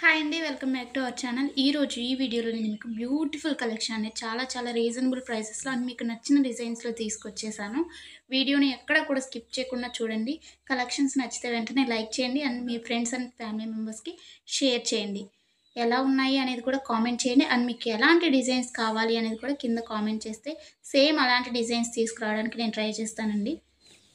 Hi అండి. Welcome back to our channel. ఈరోజు ఈ వీడియోలో నేను మీకు బ్యూటిఫుల్ కలెక్షన్ అనేది చాలా రీజనబుల్ ప్రైసెస్‌లో అండ్ మీకు నచ్చిన డిజైన్స్‌లో తీసుకొచ్చేసాను. వీడియోని ఎక్కడ కూడా స్కిప్ చేయకుండా చూడండి. కలెక్షన్స్ నచ్చితే వెంటనే లైక్ చేయండి and me friends and family మెంబర్స్‌కి షేర్ చేయండి. ఎలా ఉన్నాయి అనేది కూడా కామెంట్ చేయండి. అండ్ మీకు ఎలాంటి డిజైన్స్ కావాలి అనేది కూడా కింద కామెంట్ చేస్తే సేమ్ అలాంటి డిజైన్స్ తీసుకురావడానికి నేను ట్రై చేస్తానండి.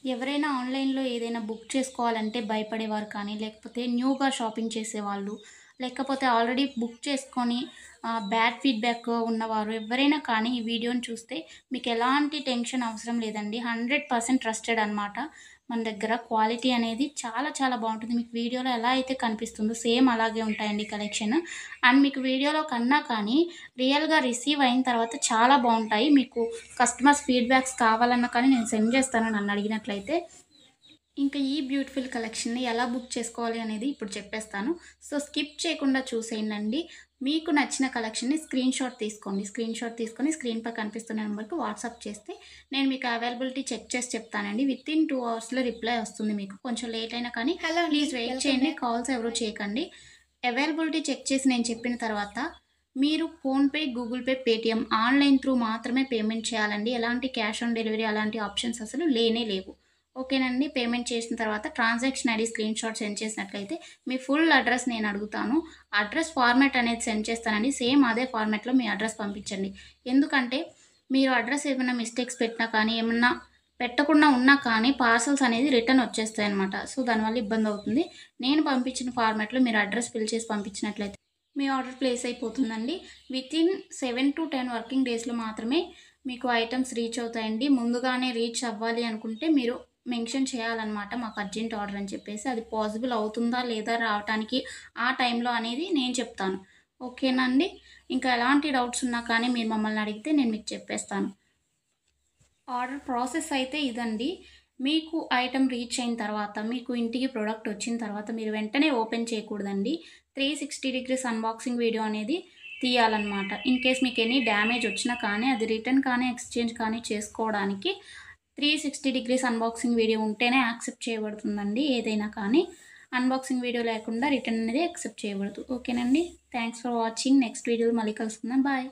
ఎవరైనా ఆన్‌లైన్‌లో ఏదైనా బుక్ చేసుకోవాలంటే భయపడేవారు కానీ, లేకపోతే న్యూగా షాపింగ్ చేసేవాళ్ళు, లేకపోతే ఆల్రెడీ బుక్ చేసుకొని బ్యాడ్ ఫీడ్‌బ్యాక్ ఉన్నవారు ఎవ్వరైనా కానీ ఈ వీడియోని చూస్తే మీకు ఎలాంటి టెన్షన్ అవసరం లేదండి. 100% ట్రస్టెడ్ అనమాట. మన దగ్గర క్వాలిటీ అనేది చాలా బావుంటుంది. మీకు వీడియోలో ఎలా అయితే కనిపిస్తుందో సేమ్ అలాగే ఉంటాయండి కలెక్షన్. అండ్ మీకు వీడియోలో కన్నా కానీ రియల్‌గా రిసీవ్ అయిన తర్వాత చాలా బావుంటాయి. మీకు కస్టమర్స్ ఫీడ్‌బ్యాక్స్ కావాలన్నా కానీ నేను సెండ్ చేస్తాను నన్ను అడిగినట్లయితే. ఇంకా ఈ బ్యూటిఫుల్ కలెక్షన్‌ని ఎలా బుక్ చేసుకోవాలి అనేది ఇప్పుడు చెప్పేస్తాను. సో, స్కిప్ చేయకుండా చూసేయండండి. మీకు నచ్చిన కలెక్షన్‌ని స్క్రీన్‌షాట్ తీసుకోండి. స్క్రీన్‌షాట్ తీసుకొని స్క్రీన్‌పై కనిపిస్తున్న నెంబర్‌కి వాట్సాప్ చేస్తే నేను మీకు అవైలబిలిటీ చెక్ చేసి చెప్తానండి. వితిన్ 2 అవర్స్‌లో రిప్లై వస్తుంది మీకు. కొంచెం లేట్ అయినా కానీ ప్లీజ్ వెయిట్ చేయండి. కాల్స్ ఎవరు చేయకండి. అవైలబిలిటీ చెక్ చేసి నేను చెప్పిన తర్వాత మీరు PhonePe, Google pay, Paytm online through మాత్రమే పేమెంట్ చేయాలండి. ఎలాంటి క్యాష్ ఆన్ డెలివరీ అలాంటి ఆప్షన్స్ అసలు లేనే లేవు. ఓకేనండి. పేమెంట్ చేసిన తర్వాత ట్రాన్సాక్షన్ ఐడీ స్క్రీన్‌షాట్ సెండ్ చేసినట్లయితే మీ ఫుల్ అడ్రస్ నేను అడుగుతాను. అడ్రస్ ఫార్మాట్ అనేది సెండ్ చేస్తానండి. సేమ్ అదే ఫార్మాట్‌లో మీ అడ్రస్ పంపించండి. ఎందుకంటే మీరు అడ్రస్ ఏమైనా మిస్టేక్స్ పెట్టినా కానీ, ఏమన్నా పెట్టకుండా ఉన్నా కానీ పార్సెల్స్ అనేది రిటర్న్ వచ్చేస్తాయన్నమాట. సో, దానివల్ల ఇబ్బందవుతుంది. నేను పంపించిన ఫార్మాట్‌లో మీరు అడ్రస్ ఫిల్ చేసి పంపించినట్లయితే మీ ఆర్డర్ ప్లేస్ అయిపోతుందండి. వితిన్ 7-10 వర్కింగ్ డేస్‌లో మాత్రమే మీకు ఐటెమ్స్ రీచ్ అవుతాయండి. ముందుగానే రీచ్ అవ్వాలి అనుకుంటే మీరు మెన్షన్ చేయాలన్నమాట. మాకు అర్జెంట్ ఆర్డర్ అని చెప్పేసి. అది పాసిబుల్ అవుతుందా లేదా రావటానికి ఆ టైంలో అనేది నేను చెప్తాను. ఓకేనా అండి? ఇంకా ఎలాంటి డౌట్స్ ఉన్నా కానీ మీరు మమ్మల్ని అడిగితే నేను మీకు చెప్పేస్తాను. ఆర్డర్ ప్రాసెస్ అయితే ఇదండి. మీకు ఐటెమ్ రీచ్ అయిన తర్వాత, మీకు ఇంటికి ప్రొడక్ట్ వచ్చిన తర్వాత మీరు వెంటనే ఓపెన్ చేయకూడదండి. 360 డిగ్రీస్ అన్బాక్సింగ్ వీడియో అనేది తీయాలన్నమాట. ఇన్ కేస్ మీకు ఎనీ డ్యామేజ్ వచ్చినా కానీ, అది రిటర్న్ కానీ, ఎక్స్‌చేంజ్ కానీ చేసుకోవడానికి 360 డిగ్రీస్ అన్బాక్సింగ్ వీడియో ఉంటేనే యాక్సెప్ట్ చేయబడుతుందండి ఏదైనా కానీ. అన్బాక్సింగ్ వీడియో లేకుండా రిటర్న్ అనేది యాక్సెప్ట్ చేయబడదు. ఓకేనండి. Thanks for watching. నెక్స్ట్ వీడియోలో మళ్ళీ కలుసుకుందాం. బాయ్.